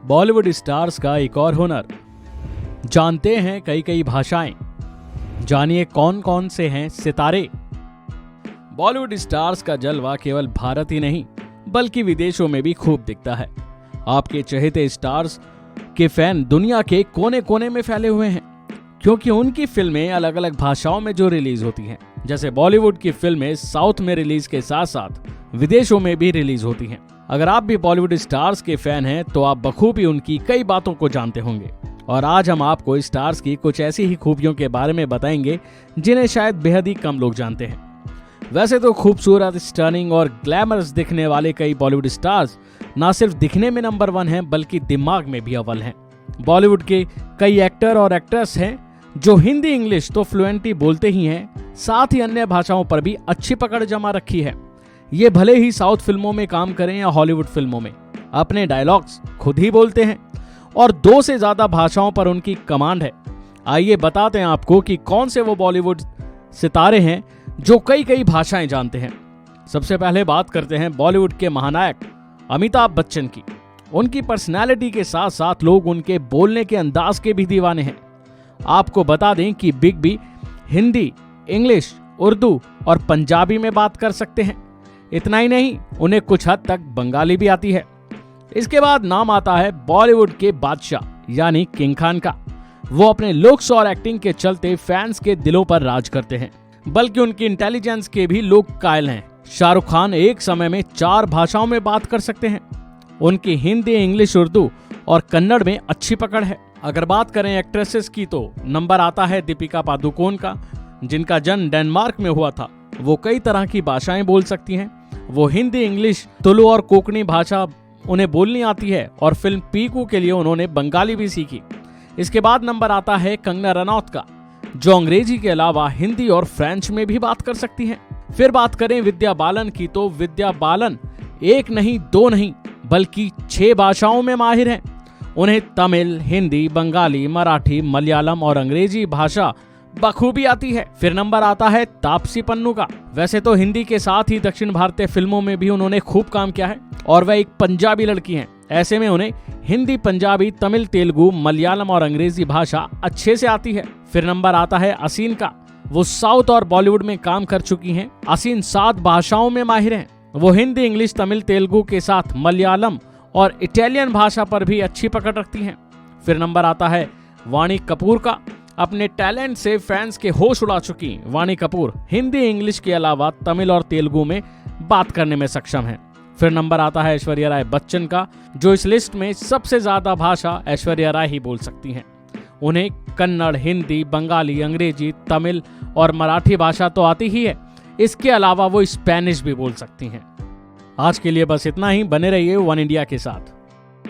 Bollywood stars का एक और हुनर। जानते हैं कई कई भाषाएं, जानिए कौन कौन से हैं सितारे। बॉलीवुड स्टार्स का जलवा केवल भारत ही नहीं बल्कि विदेशों में भी खूब दिखता है। आपके चहेते स्टार्स के फैन दुनिया के कोने कोने में फैले हुए हैं, क्योंकि उनकी फिल्में अलग अलग भाषाओं में जो रिलीज होती हैं। जैसे बॉलीवुड की फिल्में साउथ में रिलीज के साथ साथ विदेशों में भी रिलीज होती हैं। अगर आप भी बॉलीवुड स्टार्स के फैन हैं तो आप बखूबी उनकी कई बातों को जानते होंगे, और आज हम आपको स्टार्स की कुछ ऐसी ही खूबियों के बारे में बताएंगे जिन्हें शायद बेहद ही कम लोग जानते हैं। वैसे तो खूबसूरत, स्टनिंग और ग्लैमरस दिखने वाले कई बॉलीवुड स्टार्स न सिर्फ दिखने में नंबर 1 हैं बल्कि दिमाग में भी अव्वल हैं। बॉलीवुड के कई एक्टर और एक्ट्रेस हैं जो हिंदी इंग्लिश तो फ्लुएंटली बोलते ही हैं, साथ ही अन्य भाषाओं पर भी अच्छी पकड़ जमा रखी है। ये भले ही साउथ फिल्मों में काम करें या हॉलीवुड फिल्मों में, अपने डायलॉग्स खुद ही बोलते हैं और 2 से ज्यादा भाषाओं पर उनकी कमांड है। आइए बताते हैं आपको कि कौन से वो बॉलीवुड सितारे हैं जो कई कई भाषाएं जानते हैं। सबसे पहले बात करते हैं बॉलीवुड के महानायक अमिताभ बच्चन की। उनकी पर्सनैलिटी के साथ साथ लोग उनके बोलने के अंदाज के भी दीवाने हैं। आपको बता दें कि big B Hindi, English, Urdu और पंजाबी में बात कर सकते हैं। इतना ही नहीं, उन्हें कुछ हद तक बंगाली भी आती है। इसके बाद नाम आता है बॉलीवुड के बादशाह यानी किंग खान का। वो अपने लुक्स और एक्टिंग के चलते फैंस के दिलों पर राज करते हैं, बल्कि उनकी इंटेलिजेंस के भी लोग कायल हैं। शाहरुख खान एक समय में 4 भाषाओं में बात कर सकते हैं। उनकी हिंदी, इंग्लिश, उर्दू और कन्नड़ में अच्छी पकड़ है। अगर बात करें एक्ट्रेसेस की तो नंबर आता है दीपिका पादुकोण का, जिनका जन्म डेनमार्क में हुआ था। वो कई तरह की भाषाएं बोल सकती हैं। वो हिंदी, इंग्लिश, तुलु और कोंकणी भाषा उन्हें बोलनी आती है, और फिल्म पीकू के लिए उन्होंने बंगाली भी सीखी। इसके बाद नंबर आता है कंगना रनौत का, जो अंग्रेजी के अलावा हिंदी और फ्रेंच में भी बात कर सकती हैं। फिर बात करें विद्या बालन की तो विद्या बालन 1 नहीं 2 नहीं बल्कि 6 भाषाओं में माहिर हैं। उन्हें तमिल, हिंदी, बंगाली, मराठी, मलयालम और अंग्रेजी भाषा बखूबी आती है। फिर नंबर आता है तापसी पन्नू का। वैसे तो हिंदी के साथ ही दक्षिण भारतीय फिल्मों में भी उन्होंने खूब काम किया है, और वह एक पंजाबी लड़की हैं। ऐसे में उन्हें हिंदी, पंजाबी, तमिल, तेलुगु, मलयालम और अंग्रेजी भाषा अच्छे से आती है। फिर नंबर आता है असीन का। वो साउथ और बॉलीवुड में काम कर चुकी हैं। असीन 7 भाषाओं में माहिर हैं। वो हिंदी, इंग्लिश, तमिल, तेलुगु के साथ मलयालम और इटालियन भाषा पर भी अच्छी पकड़ रखती हैं। फिर नंबर आता है वाणी कपूर का। अपने टैलेंट से फैंस के होश उड़ा चुकी वाणी कपूर हिंदी, इंग्लिश के अलावा तमिल और तेलुगु में बात करने में सक्षम है। फिर नंबर आता है ऐश्वर्या राय बच्चन का, जो इस लिस्ट में सबसे ज्यादा भाषा ऐश्वर्या राय ही बोल सकती हैं। उन्हें कन्नड़, हिंदी, बंगाली, अंग्रेजी, तमिल और मराठी भाषा तो आती ही है। इसके अलावा वो स्पेनिश भी बोल सकती हैं। आज के लिए बस इतना ही। बने रहिए वन इंडिया के साथ।